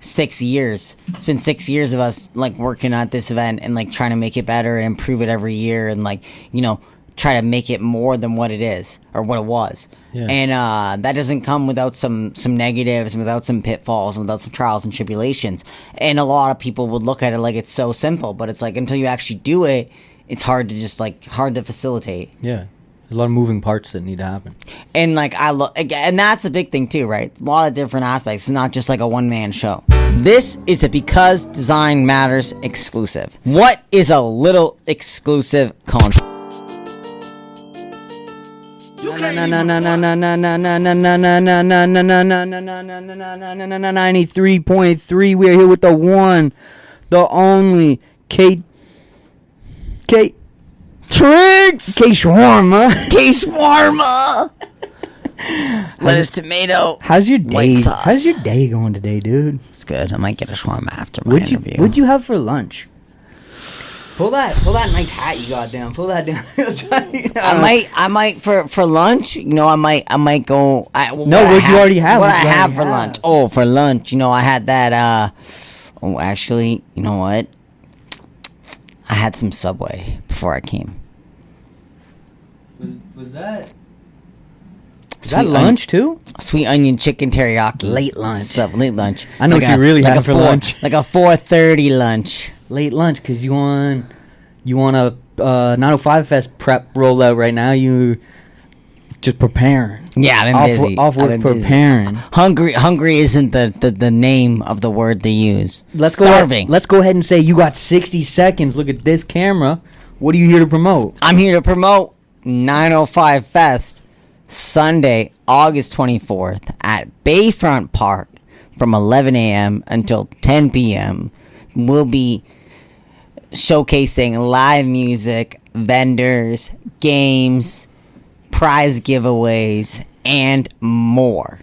6 years. It's been 6 years of us like working at this event and like trying to make it better and improve it every year and like, you know, try to make it more than what it is or what it was. Yeah. And that doesn't come without some negatives and without some pitfalls and without some trials and tribulations. And a lot of people would look at it like it's so simple, but it's like until you actually do it, it's hard to facilitate. Yeah. There's a lot of moving parts that need to happen. And like and that's a big thing too, right? A lot of different aspects. It's not just like a one-man show. This is a Because Design Matters exclusive. What is a little exclusive content? 93.3. We are here with the one, the only Ktriggs. K-shawarma. Lettuce, tomato. How's your day? White sauce. How's your day going today, dude? It's good. I might get a shawarma after my interview. What'd you have for lunch? Pull that nice hat you got down. Pull that down. I might for lunch. You know, I might go. What'd you already have? What I have for lunch? Oh, for lunch, you know, I had that. Oh, actually, you know what? I had some Subway before I came. Was that? Is that lunch too? Sweet onion chicken teriyaki. Late lunch. Late lunch. I know what you really had for lunch. Like a 4:30 lunch. Late lunch, because you want a 905 Fest prep rollout right now. You just preparing. Yeah, I've been busy. Off work preparing. Hungry isn't the name of the word they use. Starving. Let's go ahead and say you got 60 seconds. Look at this camera. What are you here to promote? I'm here to promote 905 Fest, Sunday, August 24th at Bayfront Park from 11 a.m. until 10 p.m. We'll be showcasing live music, vendors, games, prize giveaways, and more.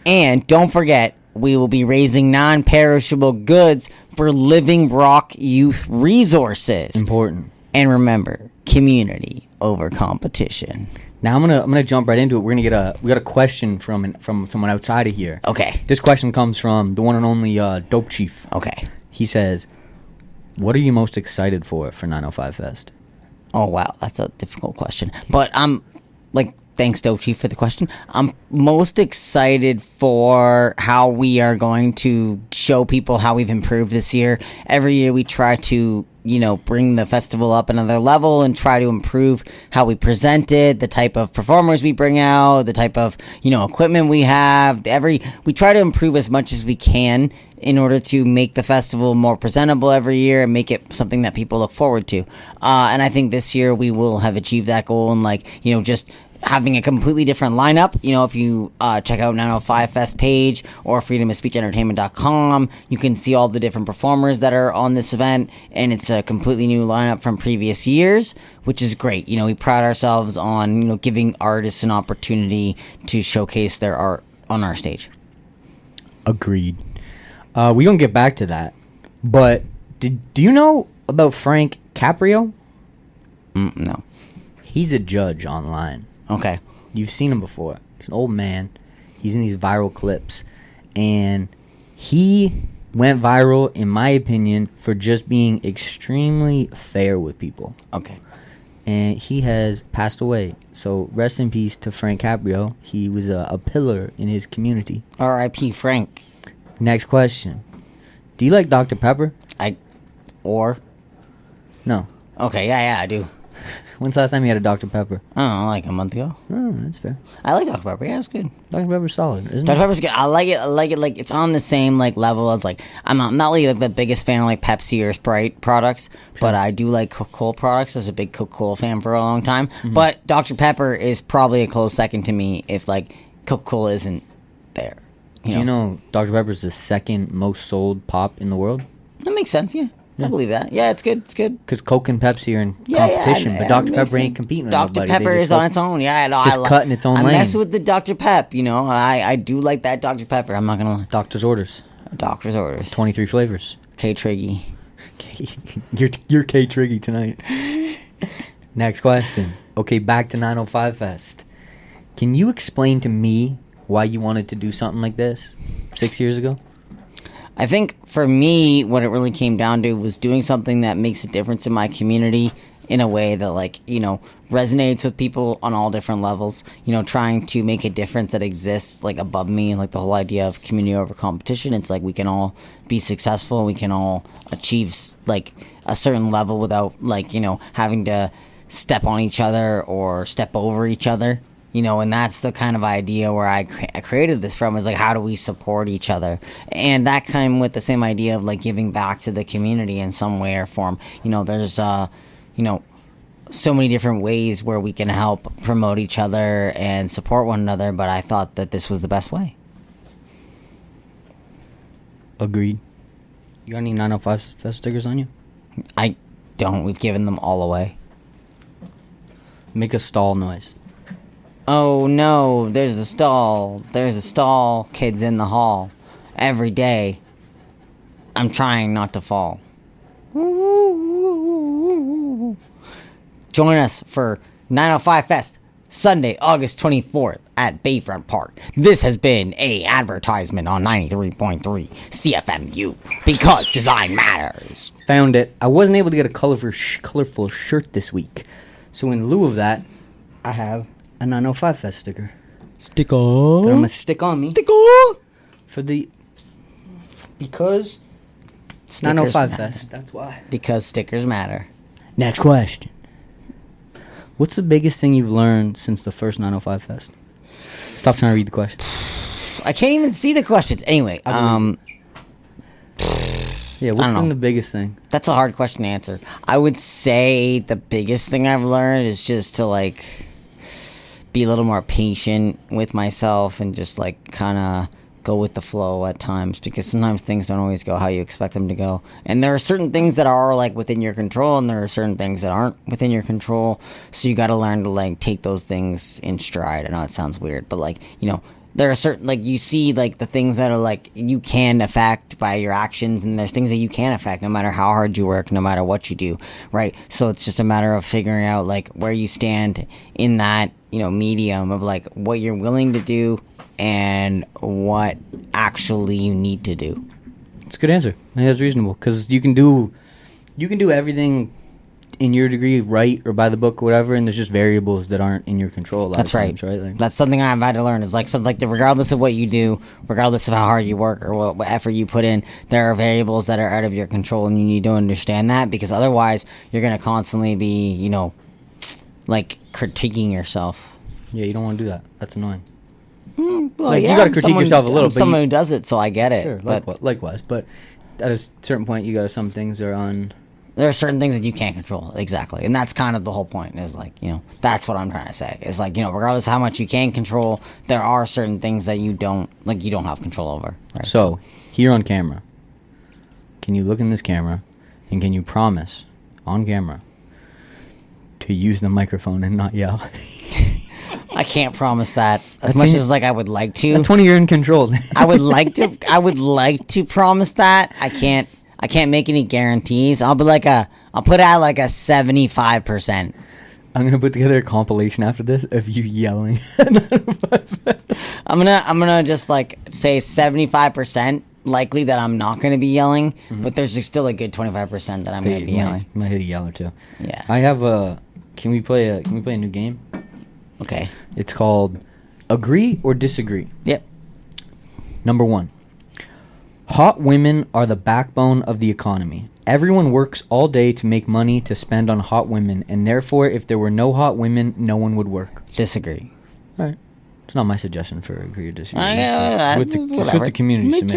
And don't forget, we will be raising non-perishable goods for Living Rock Youth Resources. Important. And remember, community over competition. Now I'm gonna jump right into it. We got a question from someone outside of here. Okay. This question comes from the one and only Dope Chief. Okay. He says, "What are you most excited for 905 Fest?" Oh wow, that's a difficult question. But I'm thanks Dope Chief for the question. I'm most excited for how we are going to show people how we've improved this year. Every year we try to, you know, bring the festival up another level and try to improve how we present it, the type of performers we bring out, the type of, you know, equipment we have. We try to improve as much as we can in order to make the festival more presentable every year and make it something that people look forward to. And I think this year we will have achieved that goal and, like, you know, just having a completely different lineup. You know, if you check out 905 Fest page or freedomofspeechentertainment.com, you can see all the different performers that are on this event, and it's a completely new lineup from previous years, which is great. You know, we pride ourselves on, you know, giving artists an opportunity to showcase their art on our stage. Agreed. We're going to get back to that, but do you know about Frank Caprio? No. He's a judge online. Okay. You've seen him before. He's an old man. He's in these viral clips. And he went viral, in my opinion, for just being extremely fair with people. Okay. And he has passed away. So rest in peace to Frank Caprio. He was a pillar in his community. R.I.P. Frank. Next question. Do you like Dr. Pepper? No. Okay, yeah, I do. When's the last time you had a Dr. Pepper? I don't know, like a month ago. Oh, that's fair. I like Dr. Pepper. Yeah, it's good. Dr. Pepper's solid, isn't it? Dr. Pepper's good. I like it. Like it's on the same like level as like I'm not really like the biggest fan of like Pepsi or Sprite products, but I do like Coca-Cola products. I was a big Coca-Cola fan for a long time. Mm-hmm. But Dr. Pepper is probably a close second to me if like Coca-Cola isn't there. Do you know Dr. Pepper's the second most sold pop in the world? That makes sense. Yeah. I believe that. Yeah, it's good. It's good. Because Coke and Pepsi are in competition, but Dr. Pepper ain't competing with nobody. Dr. Pepper is on its own. Yeah, it's just cutting its own lane. I mess with the Dr. Pep, you know. I do like that Dr. Pepper. I'm not going to lie. Doctor's orders. 23 flavors. Ktriggs. You're Ktriggy tonight. Next question. Okay, back to 905 Fest. Can you explain to me why you wanted to do something like this 6 years ago? I think for me, what it really came down to was doing something that makes a difference in my community in a way that, like, you know, resonates with people on all different levels. You know, trying to make a difference that exists, like, above me, and like the whole idea of community over competition. It's like we can all be successful, we can all achieve like a certain level without, like, you know, having to step on each other or step over each other. You know, and that's the kind of idea where I created this from, is like, how do we support each other? And that came with the same idea of, like, giving back to the community in some way or form. You know, there's, you know, so many different ways where we can help promote each other and support one another, but I thought that this was the best way. Agreed. You got any 905 Fest stickers on you? I don't. We've given them all away. Make a stall noise. Oh no, there's a stall. There's a stall, kids in the hall. Every day, I'm trying not to fall. Join us for 905 Fest, Sunday, August 24th at Bayfront Park. This has been a advertisement on 93.3 CFMU, because design matters. Found it. I wasn't able to get a colorful shirt this week. So in lieu of that, I have a 905 Fest sticker. Sticker. That I'm gonna stick on me. Sticker. Because it's 905 Fest. That's why. Because stickers matter. Next question. What's the biggest thing you've learned since the first 905 Fest? Stop trying to read the question. I can't even see the questions. Anyway, yeah, what's been the biggest thing? That's a hard question to answer. I would say the biggest thing I've learned is just to, like, be a little more patient with myself and just, like, kind of go with the flow at times, because sometimes things don't always go how you expect them to go. And there are certain things that are, like, within your control, and there are certain things that aren't within your control. So you got to learn to, like, take those things in stride. I know it sounds weird, but, like, you know, there are certain, like, you see, like, the things that are, like, you can affect by your actions, and there's things that you can't affect no matter how hard you work, no matter what you do, right? So it's just a matter of figuring out, like, where you stand in that, you know, medium of, like, what you're willing to do and what actually you need to do. It's a good answer. I think that's reasonable, because you can do everything in your degree right or by the book or whatever, and there's just variables that aren't in your control. That's right. Like, that's something I've had to learn. Is like something like regardless of what you do, regardless of how hard you work or what effort you put in, there are variables that are out of your control, and you need to understand that, because otherwise you're going to constantly be, you know, like, critiquing yourself. Yeah, you don't want to do that. That's annoying. Well, like, you got to critique yourself a little. I'm someone who does it, so I get it. Sure, but likewise. But at a certain point, you got some things are on. There are certain things that you can't control, exactly, and that's kind of the whole point. Is like, you know, that's what I'm trying to say. It's like, you know, regardless of how much you can control, there are certain things that you don't have control over. Right? So here on camera, can you look in this camera, and can you promise on camera to use the microphone and not yell? I can't promise that as much as, like, I would like to. That's when you're in control. I would like to promise that. I can't make any guarantees. I'll put out like a 75%. I'm gonna put together a compilation after this of you yelling. I'm gonna just, like, say 75% likely that I'm not gonna be yelling, but there's just still a good 25% that I'm gonna be yelling. I might hit a yell or two. Yeah. I have a. Can we play a new game? Okay. It's called Agree or Disagree. Yep. Number 1. Hot women are the backbone of the economy. Everyone works all day to make money to spend on hot women, and therefore, if there were no hot women, no one would work. Disagree. All right. It's not my suggestion for agree or disagree. It's with the community. Make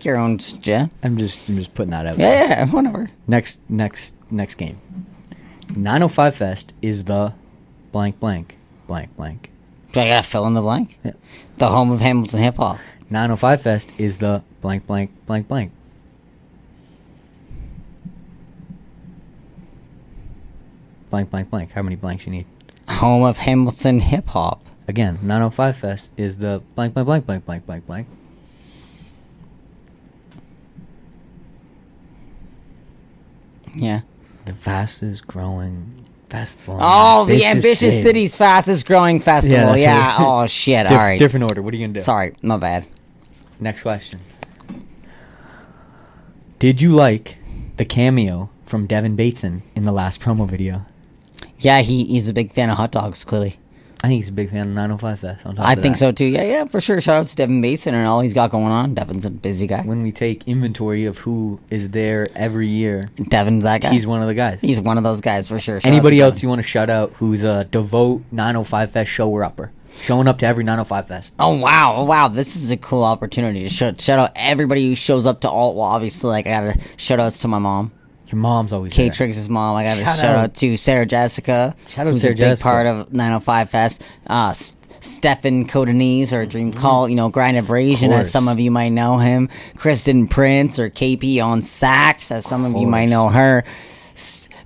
your own, Jeff. I'm just putting that out there. Yeah, whatever. Next game. 905 Fest is the blank. Do I gotta fill in the blank? Yeah. The home of Hamilton hip hop. 905 Fest is the blank. Blank. How many blanks you need? Home of Hamilton hip hop. Again, 905 Fest is the blank. Yeah. The fastest growing festival. Oh, the Ambitious City's fastest growing festival. Yeah. Oh, shit. All right. Different order. What are you going to do? Sorry. My bad. Next question. Did you like the cameo from Devin Bateson in the last promo video? Yeah, he's a big fan of hot dogs, clearly. I think he's a big fan of 905 Fest. On top I of think that. so too. Yeah, for sure. Shout out to Devin Mason and all he's got going on. Devin's a busy guy. When we take inventory of who is there every year, Devin's that guy. he's one of the guys. He's one of those guys for sure. Shout Anybody out to else you want to shout out who's a devout 905 Fest shower-upper? Showing up to every 905 Fest. Oh wow! This is a cool opportunity to shout out everybody who shows up to all. Well, obviously, like I gotta shout outs to my mom, Your mom's always there. Ktriggs' mom. I gotta Shout shout out. out to Sarah Jessica, Shout out who's Sarah a big Jessica. part of 905 Fest. Stefan Codenese, or Dream Call, Grind Abrasion, as course. some of you might know him. Kristen Prince, or KP on sax, as some of you might course. know her.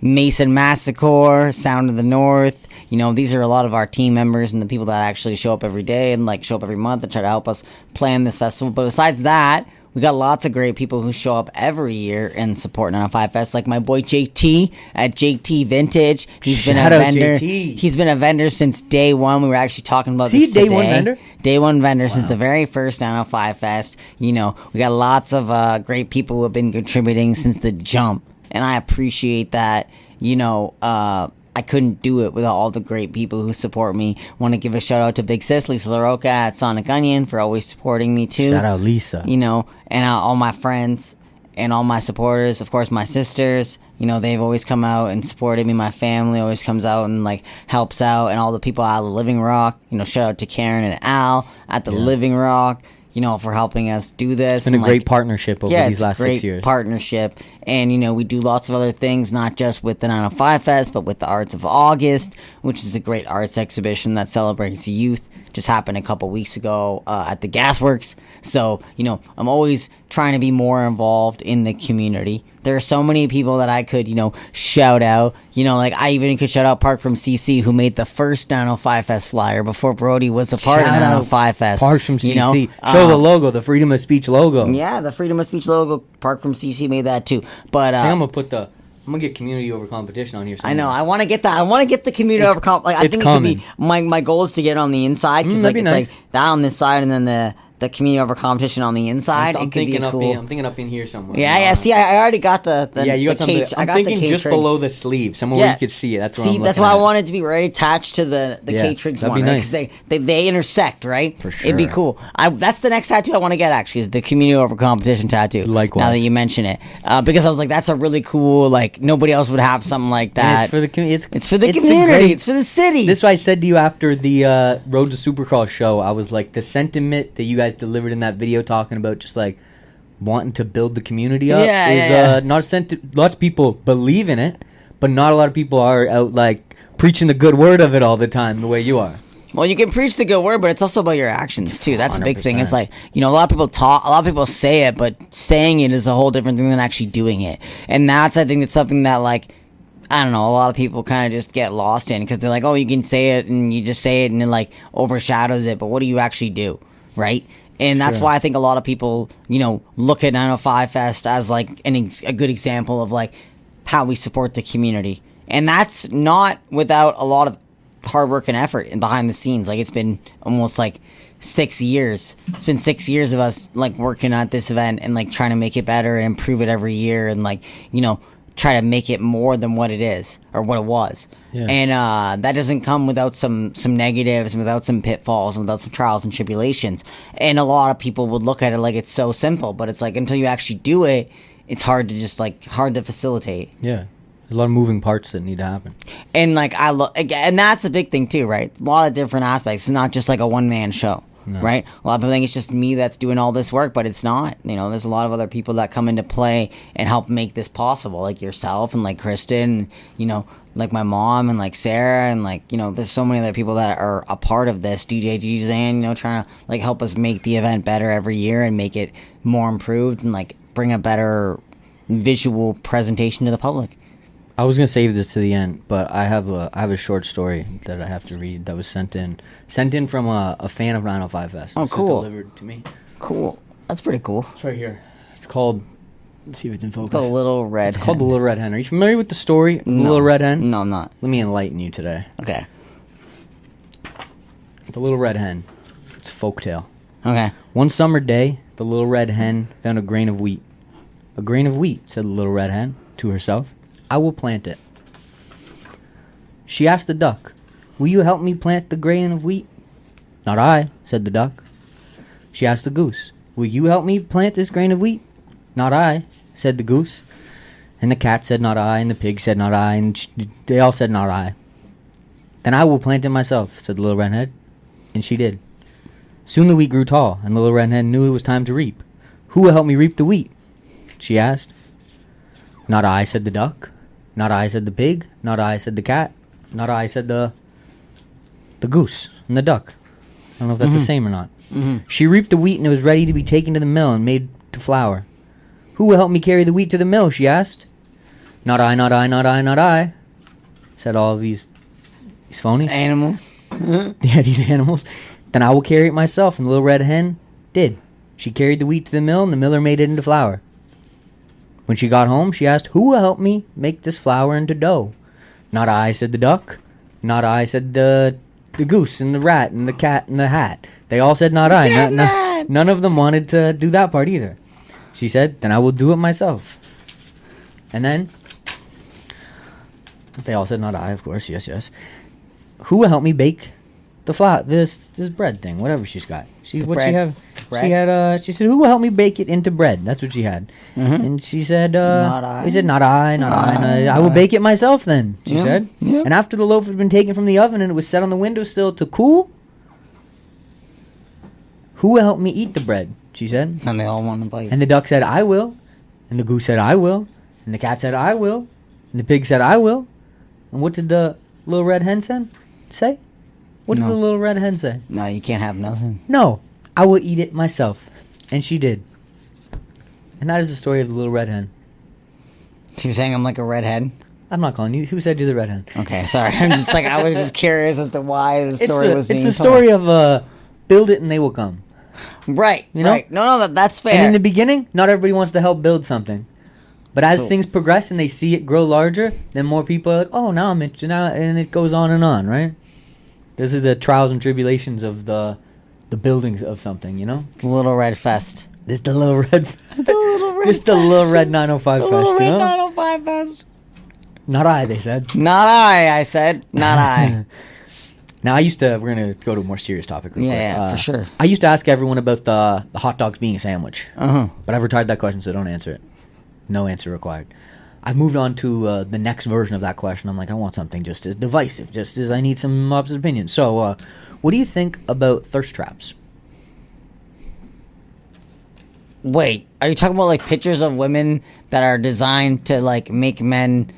Mason Massacre, Sound of the North. These are a lot of our team members and the people that actually show up every day and show up every month and try to help us plan this festival. But besides that, we got lots of great people who show up every year and support 905 Fest, like my boy JT at JT Vintage. He's been a Shout out vendor. JT. He's been a vendor since day one. We were actually talking about Is he this a day today. one vendor? Day one vendor since the very first 905 Fest. We got lots of great people who have been contributing since the jump, and I appreciate that. I couldn't do it without all the great people who support me. Want to give a shout out to Big Sis, Lisa LaRocca at Sonic Onion, for always supporting me too. Shout out Lisa. And all my friends and all my supporters, of course my sisters. They've always come out and supported me. My family always comes out and helps out, and all the people out of the Living Rock. Shout out to Karen and Al at the Living Rock. For helping us do this. It's been a great partnership over these last 6 years. Partnership. And, we do lots of other things, not just with the 905 Fest, but with the Arts of August, which is a great arts exhibition that celebrates youth. Just happened a couple weeks ago at the Gasworks. So, I'm always trying to be more involved in the community. There are so many people that I could, shout out. I even could shout out Park from CC, who made the first 905 Fest flyer before Brody was a part of Shout out 905 Fest. Parks from CC. Show the logo, the Freedom of Speech logo. Yeah, the Freedom of Speech logo. Park from CC made that too. But I think I'm gonna get community over competition on here. I know. I want to get that. I want to get the community over I think coming. it could be my goal is to get it on the inside, because that'd be nice. that on this side and then the community over competition on the inside. I'm It could be thinking cool. I'm thinking up in here somewhere. Yeah. See, I already got the Yeah, you got the something. cage. I I'm got thinking the just Ktriggs. below the sleeve, somewhere where you could see it. That's what I'm See, looking that's why at. I want it to be right attached to the Ktriggs that'd one, be right? nice. 'Cause they intersect, right? For It'd be sure. cool. That's the next tattoo I want to get, actually, is the community over competition tattoo. Likewise. Now that you mention it, because I was like, that's a really cool. Nobody else would have something like And that. it's for the community. It's for the community. It's for the city. This is what I said to you after the Road to Supercross show. I was like, the sentiment that you guys delivered in that video, talking about just wanting to build the community up, is not a sentiment. Lots of people believe in it, but not a lot of people are out preaching the good word of it all the time the way you are. Well, you can preach the good word, but it's also about your actions too. That's the big thing. It's 100%. a lot of people talk, a lot of people say it, but saying it is a whole different thing than actually doing it. And I think it's something that I don't know, a lot of people kind of just get lost in, because they're like, oh, you can say it and you just say it and it overshadows it, but what do you actually do, right? And that's why I think a lot of people, look at 905 Fest as a good example of how we support the community. And that's not without a lot of hard work and effort and behind the scenes. It's been almost 6 years. It's been 6 years of us working at this event and trying to make it better and improve it every year and try to make it more than what it is or what it was. Yeah. And that doesn't come without some negatives and without some pitfalls and without some trials and tribulations. And a lot of people would look at it like it's so simple, but it's until you actually do it, it's hard to just hard to facilitate. Yeah, there's a lot of moving parts that need to happen. And and that's a big thing too, right? A lot of different aspects. It's not just a one-man show. No. Right? A lot of people think it's just me that's doing all this work, but it's not. There's a lot of other people that come into play and help make this possible, like yourself and Kristen, my mom and Sarah and there's so many other people that are a part of this. DJ Gzan, trying to help us make the event better every year and make it more improved and bring a better visual presentation to the public. I was gonna save this to the end, but I have a short story that I have to read that was sent in from a fan of 905 Fest. Oh, This was cool. delivered to me. Cool. That's pretty cool. It's right here. It's called. Let's see if it's in focus. The Little Red It's Hen. called the Little Red Hen. Are you familiar with the story of the No. Little Red Hen? No, I'm not. Let me enlighten you today. Okay. The Little Red Hen. It's a folktale. Okay. One summer day, the Little Red Hen found a grain of wheat A grain of wheat, said the little red hen to herself. I will plant it. She asked the duck, will you help me plant the grain of wheat? Not I, said the duck. She asked the goose, will you help me plant this grain of wheat? Not I, said the goose. And the cat said not I, and the pig said not I, and they all said not I. Then I will plant it myself, said the little red hen. And she did. Soon the wheat grew tall, and the little red hen knew it was time to reap. Who will help me reap the wheat? She asked. Not I, said the duck. Not I, said the pig. Not I, said the cat. Not I, said the goose and the duck. I don't know if that's the same or not. She reaped the wheat, and it was ready to be taken to the mill and made to flour. Who will help me carry the wheat to the mill? She asked. Not I, not I, not I, not I, said all of these phonies. Animals. Yeah, these animals. Then I will carry it myself. And the little red hen did. She carried the wheat to the mill, and the miller made it into flour. When she got home, she asked, who will help me make this flour into dough? Not I, said the duck. Not I, said the goose and the rat and the cat and the hat. They all said not I. None of them wanted to do that part either. She said, then I will do it myself. And then they all said not I, of course. Yes, yes. Who will help me bake the flour, this bread thing, whatever she's got. She said, who will help me bake it into bread? That's what she had. And she said, not I. He said, not I, not I. I will bake it myself then, she said. Yeah. And after the loaf had been taken from the oven and it was set on the windowsill to cool, who will help me eat the bread? She said. And they all want to bite. And the duck said, I will. And the goose said, I will. And the cat said, I will. And the pig said, I will. And what did the little red hen say? What did the little red hen say? No, you can't have nothing. No, I will eat it myself. And she did. And that is the story of the little red hen. She's saying I'm like a redhead? I'm not calling you. Who said you're the red hen? Okay, sorry. I'm just like, I was just curious as to why the story was being told. It's the story of build it and they will come. Right, you know? Right. No, that's fair. And in the beginning, not everybody wants to help build something. But as things progress and they see it grow larger, then more people are like, oh, now I'm interested. And it goes on, right? This is the trials and tribulations of the buildings of something, you know? The Little Red Fest. This is the Little Red Fest. The Little Red Fest. This the Little Red 905 Fest, Little Red you know? 905 Fest. Not I, they said. Not I said. Not I. Now, we're going to go to a more serious topic real quick. Yeah, for sure. I used to ask everyone about the hot dogs being a sandwich. Uh-huh. But I've retired that question, so don't answer it. No answer required. I've moved on to the next version of that question. I'm like, I want something just as divisive, just as I need some opposite opinions. So, what do you think about thirst traps? Wait, are you talking about like pictures of women that are designed to like make men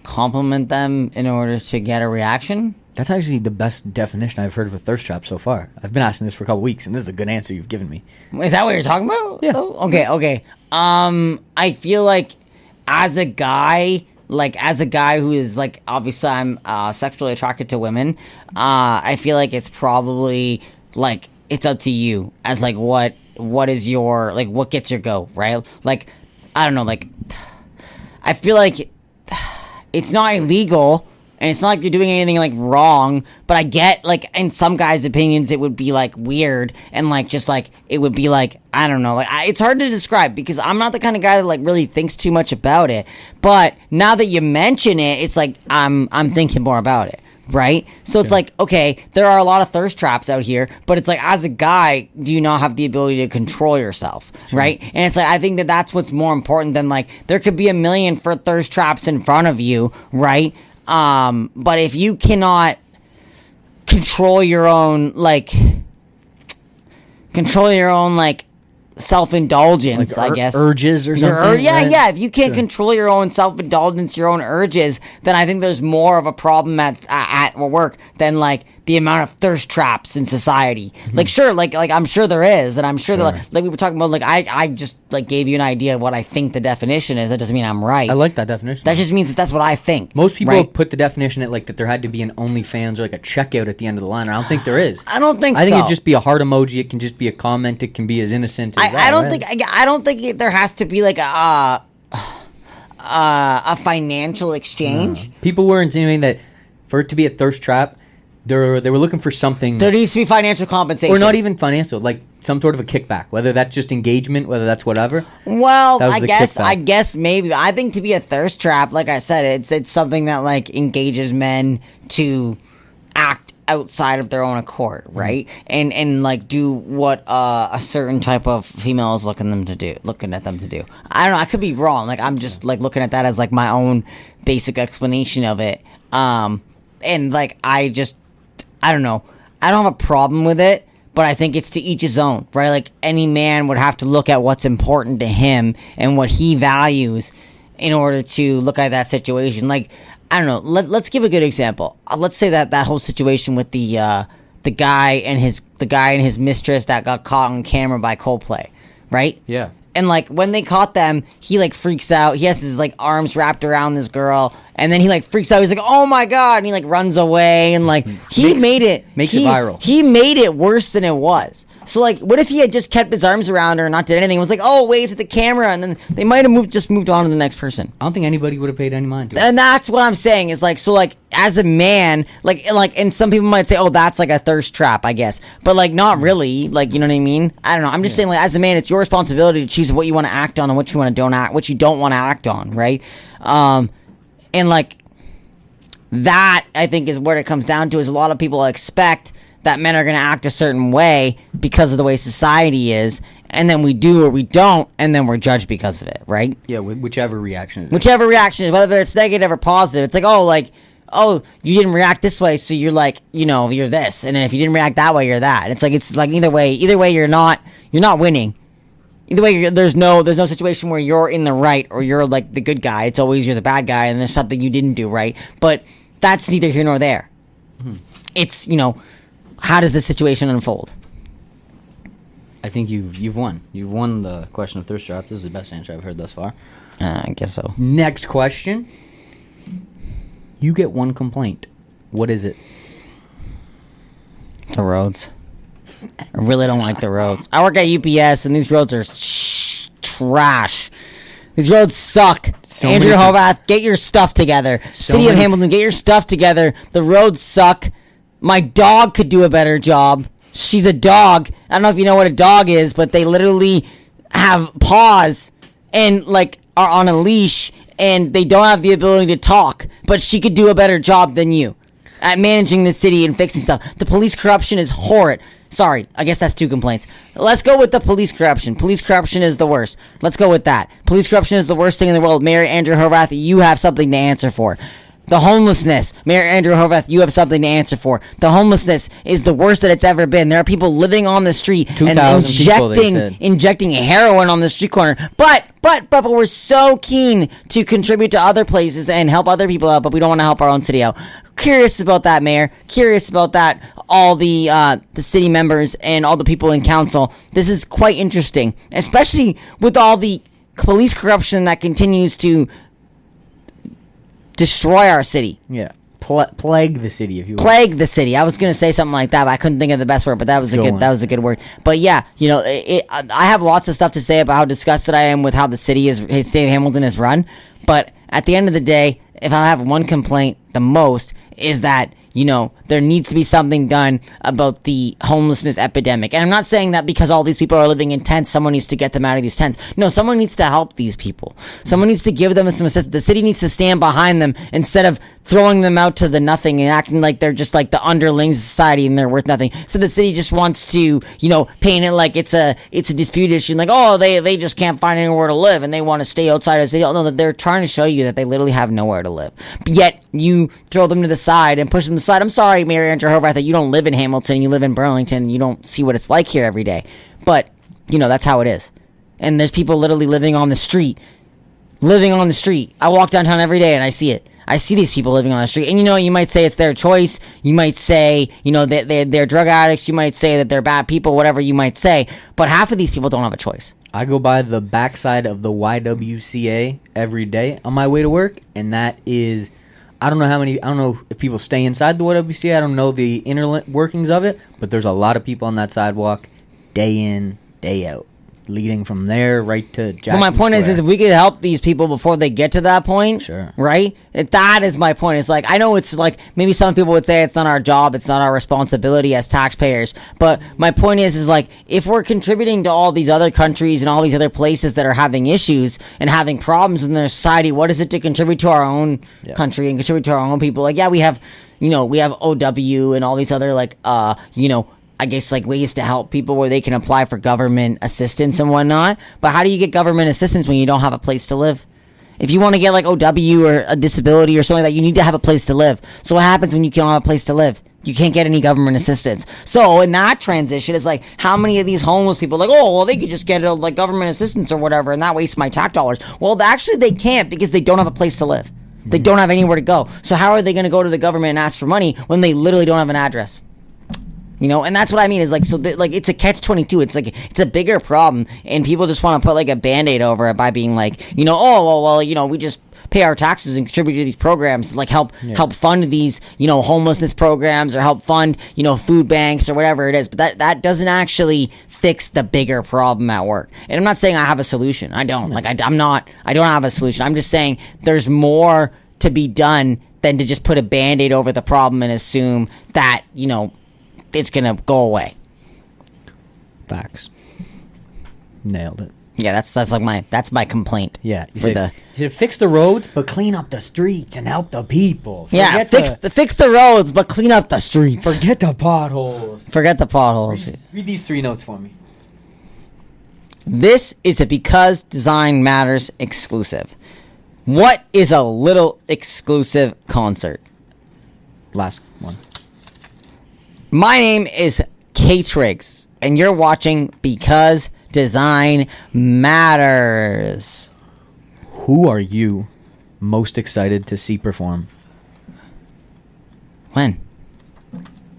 compliment them in order to get a reaction? That's actually the best definition I've heard of a thirst trap so far. I've been asking this for a couple weeks, and this is a good answer you've given me. Is that what you're talking about? Yeah. Oh, okay. I feel like as a guy who is like, obviously I'm sexually attracted to women, I feel like it's probably like it's up to you as like what is your like what gets your go, right? Like I don't know, like I feel like it's not illegal and it's not like you're doing anything like wrong, but I get like in some guys' opinions it would be like weird and like just like it would be like I don't know, like it's hard to describe because I'm not the kind of guy that like really thinks too much about it. But now that you mention it, it's like I'm thinking more about it. Right? So it's like, okay, there are a lot of thirst traps out here, but it's like, as a guy, do you not have the ability to control yourself? Sure. Right? And it's like, I think that's what's more important than like, there could be a million for thirst traps in front of you, right? But if you cannot control your own, like, self-indulgence, like I guess. Urges or something. Right? Yeah. If you can't control your own self-indulgence, your own urges, then I think there's more of a problem at work than like the amount of thirst traps in society. Like sure, like I'm sure there is, and I'm sure that like we were talking about, like I just like gave you an idea of what I think the definition is. That doesn't mean I'm right. I like that definition. That just means that's what I think. Most people put the definition at like that there had to be an OnlyFans or like a checkout at the end of the line. I don't think there is. I don't think. I think it'd just be a heart emoji. It can just be a comment. It can be as innocent as I don't think there has to be like a financial exchange. No. People were insinuating that for it to be a thirst trap, they were looking for something. There needs to be financial compensation, or not even financial. Like some sort of a kickback, whether that's just engagement, whether that's whatever. Well, That was I the guess kickback. I guess maybe I think to be a thirst trap, like I said, it's something that like engages men to act outside of their own accord, right? And like do what a certain type of female is looking at them to do. I don't know. I could be wrong. Like I'm just like looking at that as like my own basic explanation of it. And like I don't know. I don't have a problem with it. But I think it's to each his own, right? Like any man would have to look at what's important to him and what he values in order to look at that situation. Like, I don't know. Let's give a good example. Let's say that whole situation with the guy and his mistress that got caught on camera by Coldplay, right? Yeah. And like when they caught them, he like freaks out. He has his like arms wrapped around this girl, and then he like freaks out. He's like, "Oh my god!" And he like runs away, and like he makes it viral. He made it worse than it was. So like, what if he had just kept his arms around her and not did anything? It was like, "Oh, wave to the camera," and then they might have moved on to the next person. I don't think anybody would have paid any mind to it. And that's what I'm saying is like, so like as a man, like, and some people might say, oh, that's like a thirst trap, I guess, but like not really, like, you know what I mean? I don't know. I'm just saying, like, as a man, it's your responsibility to choose what you want to act on and what you want to what you don't want to act on, right? And like that, I think, is where it comes down to. Is a lot of people expect that men are going to act a certain way because of the way society is, and then we do or we don't, and then we're judged because of it, right? Yeah, whichever reaction it is. Whichever reaction is, whether it's negative or positive, it's like, oh, you didn't react this way, so you're like, you're this, and then if you didn't react that way, you're that. And it's like either way, you're not winning. Either way, there's no situation where you're in the right or you're like the good guy. It's always you're the bad guy, and there's something you didn't do right. But that's neither here nor there. It's how does the situation unfold? I think you've won. You've won the question of thirst trap. This is the best answer I've heard thus far. I guess so. Next question. You get one complaint. What is it? The roads. I really don't like the roads. I work at UPS, and these roads are trash. These roads suck. Andrew Horvath, get your stuff together. City of Hamilton, get your stuff together. The roads suck. My dog could do a better job. She's a dog. I don't know if you know what a dog is, but they literally have paws and like are on a leash, and they don't have the ability to talk. But she could do a better job than you at managing the city and fixing stuff. The police corruption is horrid. Sorry, I guess that's 2 complaints. Let's go with the police corruption. Police corruption is the worst. Let's go with that. Police corruption is the worst thing in the world. Mayor Andrew Horvath, you have something to answer for. The homelessness, Mayor Andrew Horvath, you have something to answer for. The homelessness is the worst that it's ever been. There are people living on the street and injecting heroin on the street corner. But we're so keen to contribute to other places and help other people out, but we don't want to help our own city out. Curious about that, Mayor. Curious about that. All the city members and all the people in council. This is quite interesting, especially with all the police corruption that continues to destroy our city. Yeah. Plague the city, if you will. Plague the city. I was going to say something like that, but I couldn't think of the best word, but that was a good word. But yeah, I have lots of stuff to say about how disgusted I am with how the city of Hamilton is run, but at the end of the day, if I have one complaint the most is that there needs to be something done about the homelessness epidemic. And I'm not saying that because all these people are living in tents, someone needs to get them out of these tents. No, someone needs to help these people. Someone needs to give them some assistance. The city needs to stand behind them instead of throwing them out to the nothing and acting like they're just like the underlings of society and they're worth nothing. So the city just wants to, paint it like it's a dispute issue. Like, oh, they just can't find anywhere to live and they want to stay outside of the city. No, they're trying to show you that they literally have nowhere to live. But yet you throw them to the side and push them to the side. I'm sorry, Mayor Andrew Horvath, that you don't live in Hamilton, you live in Burlington, and you don't see what it's like here every day. But, that's how it is. And there's people literally living on the street. I walk downtown every day and I see it. I see these people living on the street. And you might say it's their choice. You might say, they're drug addicts. You might say that they're bad people, whatever you might say. But half of these people don't have a choice. I go by the backside of the YWCA every day on my way to work, and that is... I don't know if people stay inside the YWCA. I don't know the inner workings of it, but there's a lot of people on that sidewalk day in, day out. leading from there right to Jackson But my point is if we could help these people before they get to that point, Sure. right? That is my point. It's like, I know it's like, maybe some people would say it's not our job, it's not our responsibility as taxpayers, but my point is like, if we're contributing to all these other countries and all these other places that are having issues and having problems in their society, what is it to contribute to our own country and contribute to our own people? Like, yeah, we have OW and all these other, like, I guess, like, ways to help people where they can apply for government assistance and whatnot. But how do you get government assistance when you don't have a place to live? If you want to get, like, OW or a disability or something like that, you need to have a place to live. So what happens when you can't have a place to live? You can't get any government assistance. So in that transition, it's like, how many of these homeless people are like, oh, well, they could just get, like, government assistance or whatever, and that wastes my tax dollars. Well, actually, they can't because they don't have a place to live. They don't have anywhere to go. So how are they going to go to the government and ask for money when they literally don't have an address? And that's what I mean is like, so like, it's a catch-22. It's like, it's a bigger problem, and people just want to put like a Band-Aid over it by being like, oh, well, we just pay our taxes and contribute to these programs, like help fund these, homelessness programs, or help fund, food banks or whatever it is. But that doesn't actually fix the bigger problem at work. And I'm not saying I have a solution. I don't. Like, I don't have a solution. I'm just saying there's more to be done than to just put a Band-Aid over the problem and assume that, it's gonna go away. Facts. Nailed it. Yeah, that's my complaint. Yeah, you should fix the roads, but clean up the streets and help the people. Fix the roads, but clean up the streets. Forget the potholes. Read these 3 notes for me. This is a Because Design Matters exclusive. What is a little exclusive concert? Last one. My name is Ktriggs, and you're watching Because Design Matters. Who are you most excited to see perform? When?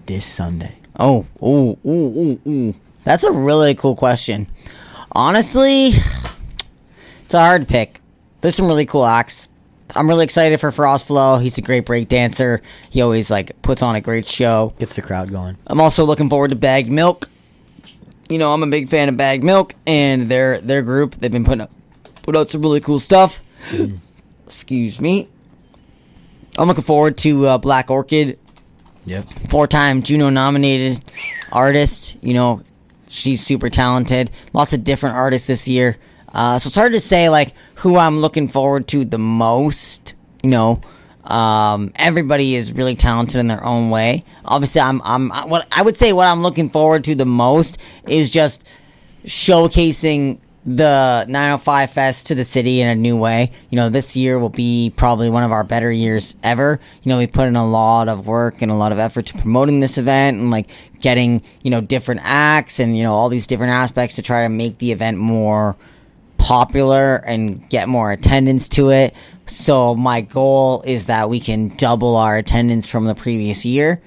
This Sunday. Oh. That's a really cool question. Honestly, it's a hard pick. There's some really cool acts. I'm really excited for Frost Flow. He's a great break dancer. He always puts on a great show. Gets the crowd going. I'm also looking forward to Bagged Milk. I'm a big fan of Bagged Milk and their group. They've been put out some really cool stuff. Excuse me. I'm looking forward to Black Orchid. Yep. 4-time Juno nominated artist. She's super talented. Lots of different artists this year. So it's hard to say who I'm looking forward to the most. Everybody is really talented in their own way. Obviously, what I'm looking forward to the most is just showcasing the 905 Fest to the city in a new way. This year will be probably one of our better years ever. We put in a lot of work and a lot of effort to promoting this event and getting different acts and all these different aspects to try to make the event more popular and get more attendance to it. So my goal is that we can double our attendance from the previous year,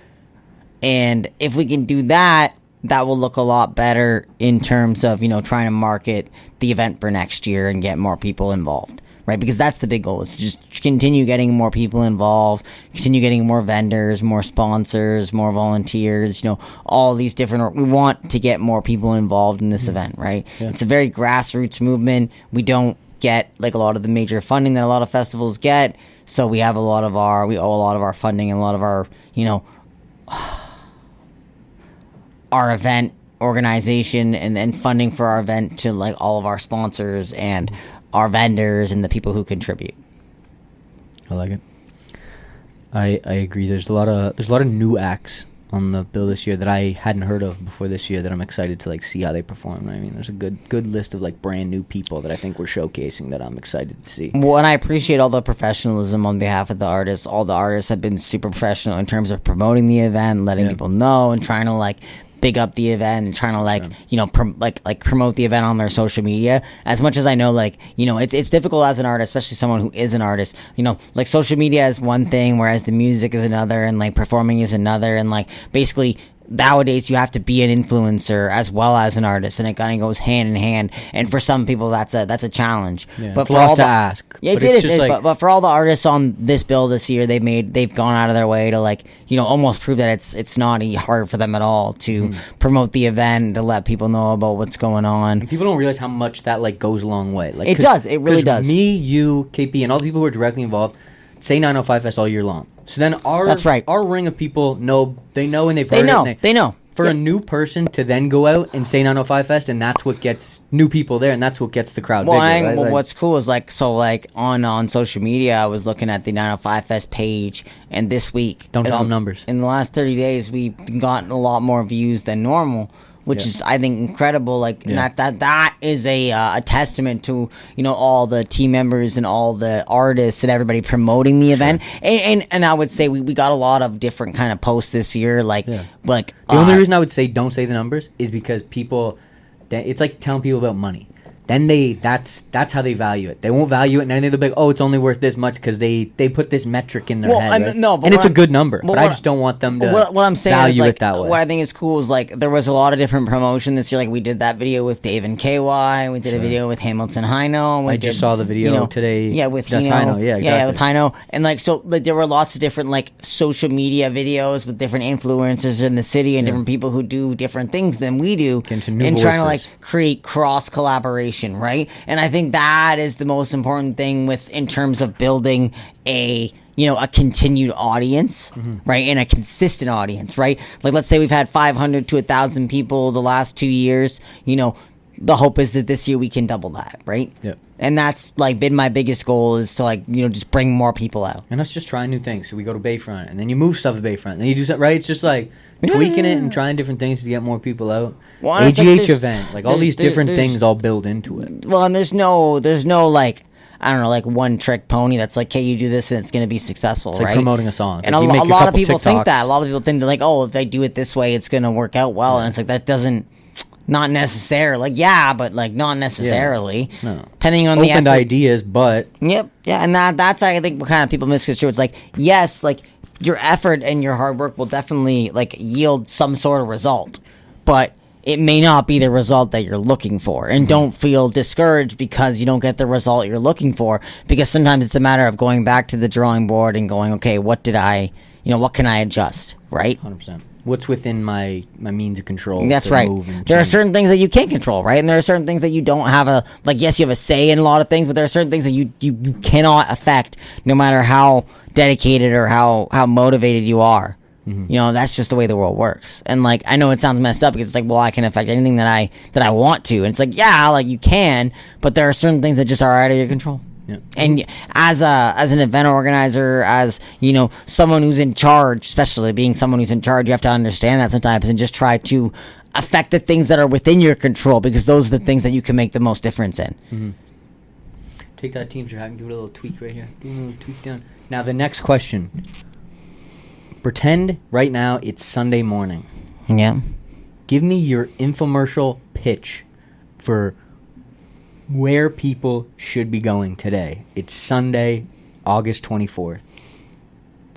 and if we can do that, that will look a lot better in terms of trying to market the event for next year and get more people involved, right? Because that's the big goal, is to just continue getting more people involved, continue getting more vendors, more sponsors, more volunteers, all these different. We want to get more people involved in this event, right? Yeah. It's a very grassroots movement. We don't get a lot of the major funding that a lot of festivals get, so we owe a lot of our funding and a lot of our our event organization and then funding for our event to all of our sponsors and our vendors and the people who contribute. I like it. I agree. There's a lot of new acts on the bill this year that I hadn't heard of before this year that I'm excited to see how they perform. I mean, there's a good list of brand new people that I think we're showcasing that I'm excited to see. Well, and I appreciate all the professionalism on behalf of the artists. All the artists have been super professional in terms of promoting the event, letting people know, and trying to big up the event and trying to promote the event on their social media. As much as I know, it's difficult as an artist, especially someone who is an artist. Social media is one thing, whereas the music is another, and performing is another, and basically nowadays you have to be an influencer as well as an artist, and it kind of goes hand in hand. And for some people, that's a challenge. Yeah, but it's for a lot all to the, ask. yeah, But it it's is. just like- But for all the artists on this bill this year, they've gone out of their way to like almost prove that it's not hard for them at all to promote the event, to let people know about what's going on. And people don't realize how much that like goes a long way. Like It does. It really does. Me, you, KP, and all the people who are directly involved say 905 Fest all year long. So then That's right. our ring of people know, and they've heard They know. it. They know. For Yep. a new person to then go out and say 905 Fest, and that's what gets new people there, and that's what gets the crowd Well, bigger. Right? Like, what's cool is on social media, I was looking at the 905 Fest page, and this week, Don't tell them numbers. In the last 30 days, we've gotten a lot more views than normal, which Yeah. is, I think, incredible. Like, Yeah. that is a testament to all the team members and all the artists and everybody promoting the event. And I would say we got a lot of different kind of posts this year. the only reason I would say don't say the numbers is because people, it's like telling people about money. Then that's how they value it. They won't value it, and then they'll be like, "Oh, it's only worth this much," because they put this metric in their head. Right? No, but and it's what a good number, but but I what- just don't want them to what I'm saying value is, like, it that way. what I think is cool is like there was a lot of different promotion this year. Like we did that video with Dave and KY. We did a video with Hamilton Heino. I just saw the video today. Yeah, with Just Hino. Heino. Yeah, exactly. Yeah, with Heino. And like there were lots of different like social media videos with different influencers in the city and different people who do different things than we do, Into new and trying to like voices. create cross collaboration, right? And I think that is the most important thing in terms of building a continued audience, right? And a consistent audience, right? Like, let's say we've had 500 to 1,000 people the last 2 years. The hope is that this year we can double that, right? Yep. And that's like been my biggest goal, is to just bring more people out. And us just trying new things. So we go to Bayfront, and then you move stuff to Bayfront, and then you do something, right? It's just like tweaking it and trying different things to get more people out. Well, and it's like AGH there's- event, like all these different things all build into it. Well, and there's no like, I don't know, like one trick pony that's like, hey, you do this and it's going to be successful, It's like right? promoting a song. It's And like a you make a lot of couple people think that. TikToks. A lot of people think that, like, oh, if they do it this way, it's going to work out well. And it's like, that doesn't, not necessarily. Like, yeah, but like not necessarily. No. Depending on the Opened effort. ideas, but Yep. Yeah, and that's I think what kind of people misconstrue. It's like, yes, like your effort and your hard work will definitely like yield some sort of result, but it may not be the result that you're looking for. And don't feel discouraged because you don't get the result you're looking for, because sometimes it's a matter of going back to the drawing board and going, okay, what can I adjust, right? 100%. What's within my means of control? That's to right. move and There are change. certain things that you can't control, right? And there are certain things that you don't have yes, you have a say in a lot of things, but there are certain things that you cannot affect, no matter how dedicated or how motivated you are. That's just the way the world works. And like, I know it sounds messed up because it's like, well, I can affect anything that I want to. And it's like, yeah, like you can, but there are certain things that just are out of your control. Yeah. And as an event organizer, as someone who's in charge, especially being someone who's in charge, you have to understand that sometimes and just try to affect the things that are within your control, because those are the things that you can make the most difference in. Take that Teamster hat and do a little tweak right here. Do a little tweak down. Now the next question. Pretend right now it's Sunday morning. Yeah. Give me your infomercial pitch for where people should be going today. It's Sunday, August 24th.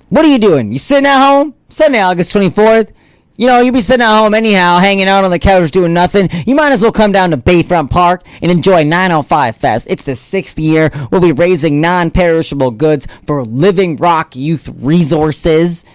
What are you doing? You sitting at home? Sunday, August 24th. You'll be sitting at home anyhow, hanging out on the couch doing nothing. You might as well come down to Bayfront Park and enjoy 905 Fest. It's the 6th year. We'll be raising non-perishable goods for Living Rock Youth Resources.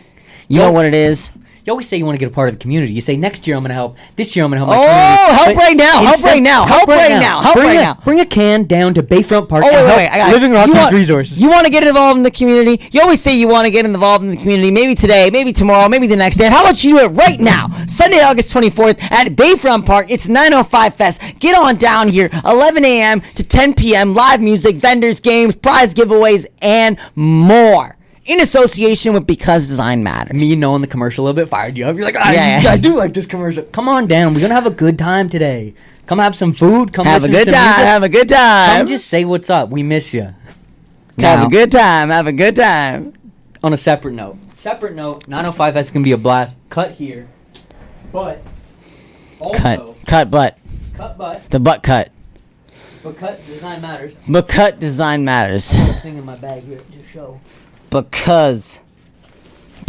You know what it is? You always say you want to get a part of the community. You say next year I'm going to help. This year I'm going to help my Oh, community. help But right now, help instead- right now, help right now, help Bring right a- now. Bring a can down to Bayfront Park Oh, and wait, help wait, I got it. Living Rock You Youth want- Resources. You want to get involved in the community? You always say you want to get involved in the community. Maybe today, maybe tomorrow, maybe the next day. How about you do it right now? Sunday, August 24th at Bayfront Park. It's 905 Fest. Get on down here, 11 a.m. to 10 p.m. Live music, vendors, games, prize giveaways, and more. In association with Because Design Matters. Me knowing the commercial a little bit fired you up. You're like, Yeah. I do like this commercial. Come on down. We're going to have a good time today. Come have some food. Come Have a listen to good some time. music. Have a good time. Come just say what's up. We miss you. Have a good time. Have a good time. On a separate note, 905 Fest can be a blast. Cut here. But also, Cut butt. cut butt. The butt cut. But cut design matters. But cut design matters. Thing in my bag here to show. Because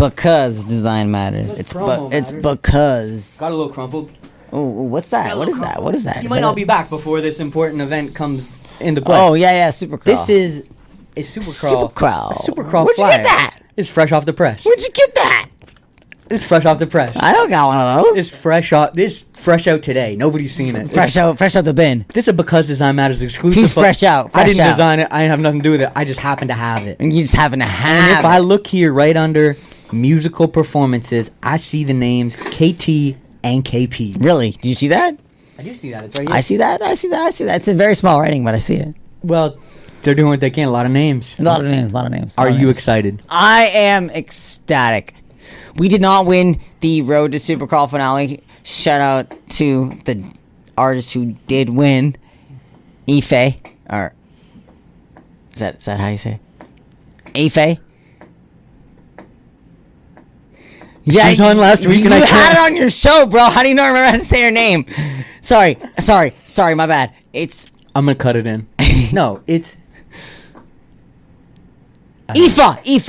because design matters. It's because. Got a little crumpled. Oh, what's that? What is that? What is that? You Is might that not a- be back before this important event comes into play. Oh yeah, Supercrawl. This is a Supercrawl. Supercrawl. A Supercrawl Where'd you flyer. get that? It's fresh off the press. Where'd you get that? It's fresh off the press. I don't got one of those. It's fresh out. This fresh out today. Nobody's seen it. Fresh out the bin. This is because Design Matters exclusive. He's fresh out. I didn't fresh out. design it. I didn't have nothing to do with it. I just happen to have it. And you just happen to And have. if I look here right under musical performances, I see the names KT and KP. Really? Did you see that? I do see that. It's right here. I see that. It's in very small writing, but I see it. Well, they're doing what they can. A lot of names. A lot of names. Are you excited? I am ecstatic. We did not win the Road to Supercrawl finale. Shout out to the artist who did win, Ife. Or is that how you say it? Ife? Yeah, She was on last week you and I had can't- it on your show, bro. How do you not remember how to say her name? Sorry, my bad. It's I'm gonna cut it in. No, it's Aoife.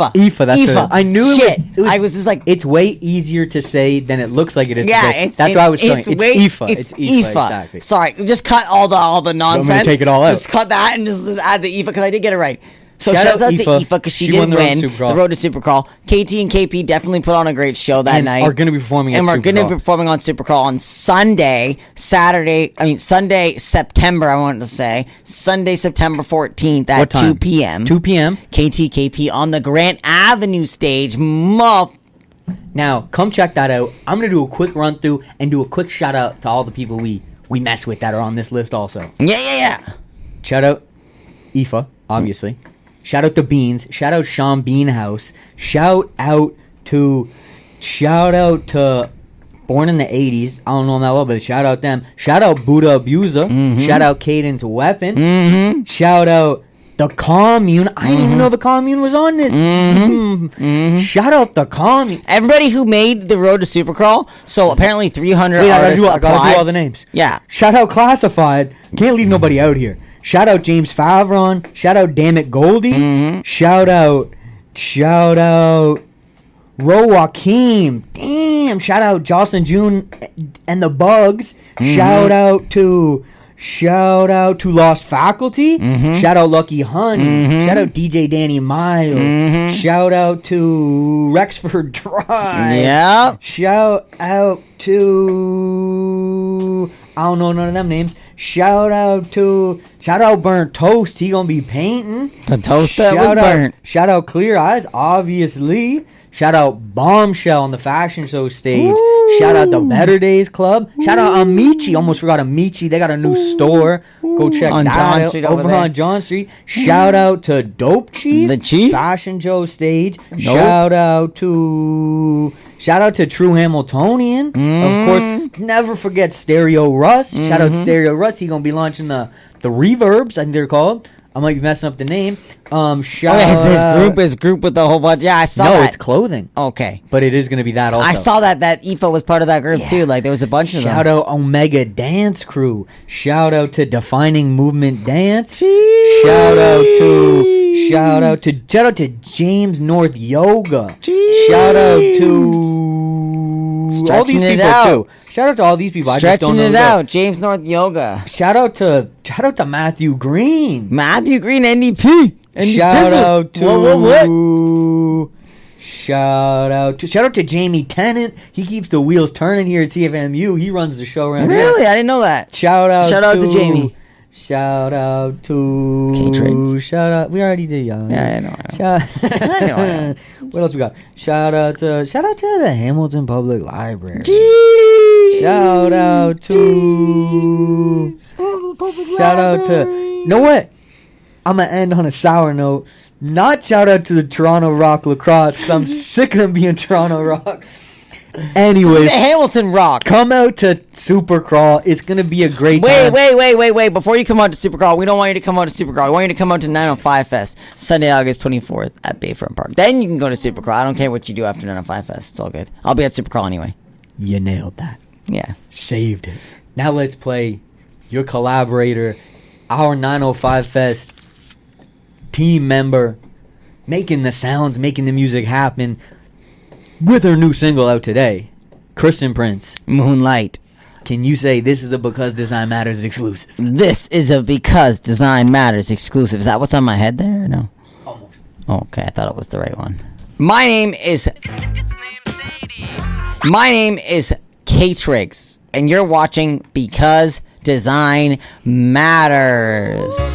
Aoife. That's Aoife. it. I knew Shit. it was. I was just like, It's way easier to say than it looks like it is. yeah, to say. it's That's why I was saying it's Aoife. It's Aoife. Exactly. Sorry, just cut all the nonsense. me to take it all out? Just cut that and just add the Aoife because I did get it right. So Shout shout out out to Aoife. Aoife because she She did won the Road win to Supercrawl. the Road to Supercrawl. KT and KP definitely put on a great show that And night. are going to be performing. And at we're going to be Supercrawl. performing on Supercrawl on Sunday, September, I wanted to say. Sunday, September 14th at What time? 2 p.m. 2 p.m. KTKP on the Grant Avenue stage. Now, come check that out. I'm going to do a quick run through and do a quick shout out to all the people we mess with that are on this list also. Yeah. Shout out Aoife, obviously. Shout out to Beans. Shout out Sean Beanhouse. Shout out to Born in the 80s. I don't know them that well, but shout out them. Shout out Buddha Abuser. Shout out Cadence Weapon. Shout out the Commune. I didn't even know the Commune was on this. Shout out the Commune. Everybody who made the Road to Supercrawl, so apparently 300 Wait, I artists gotta do applied. all the names. Yeah. Shout out Classified. Can't leave nobody out here. Shout out James Favron. Shout out Dammit Goldie. Shout out Ro Joaquim. Damn. Shout out Jocelyn June and the Bugs. Shout out to Lost Faculty. Shout out Lucky Honey. Shout out DJ Danny Miles. Shout out to Rexford Drive. Yeah. Shout out to I don't know none of them names. Shout out Burnt Toast. He gonna be painting. The toast that was burnt. Shout out Clear Eyes, obviously. Shout out Bombshell on the fashion show stage. Ooh. Shout out the Better Days Club. Shout out Amici. Almost forgot Amici. They got a new store. Go check On that John out. Street over over there. on John Street. Shout out to Dope Chief. The Chief? Fashion show stage. Nope. Shout out to True Hamiltonian. Of course, never forget Stereo Russ. Shout out Stereo Russ. He gonna be launching the Reverbs, I think they're called. I might be messing up the name. Shout His group with the whole bunch. Yeah, I saw No, that. it's clothing. Okay. But it is going to be that also. I saw that Aoife was part of that group too. Like there was a bunch of them. Shout out Omega Dance Crew. Shout out to Defining Movement Dance. Shout out to James North Yoga. Shout out to all Stretching these it people out. too. Shout out to all these people. I just don't Stretching know it them. out. James North Yoga. Shout out to Matthew Green. Matthew Green, NDP. Shout out to what? Shout out to Jamie Tennant. He keeps the wheels turning here at CFMU. He runs the show around here. Really? I didn't know that. Shout out to Jamie. Shout out to Ktriggs. Shout out. We already did y'all. Yeah, I know. Shout, I know. what else we got? Shout out to the Hamilton Public Library. Jeez. Shout out to you know what? I'm gonna end on a sour note. Not shout out to the Toronto Rock lacrosse because I'm sick of them being Toronto Rock. Anyways, The Hamilton Rock. come out to Supercrawl. It's gonna be a great Wait, time. wait. Before you come out to Supercrawl, we don't want you to come out to Supercrawl. We want you to come out to 905 Fest, Sunday, August 24th at Bayfront Park. Then you can go to Supercrawl. I don't care what you do after 905 Fest. It's all good. I'll be at Supercrawl anyway. You nailed that. Yeah. Saved it. Now let's play your collaborator, our 905 Fest team member, making the sounds, making the music happen. with her new single out today, Kristen Prince. Moonlight. Can you say this is a Because Design Matters exclusive? This is a Because Design Matters exclusive. Is that what's on my head there or no? Almost. Oh, okay, I thought it was the right one. My name is Ktriggs, and you're watching Because Design Matters.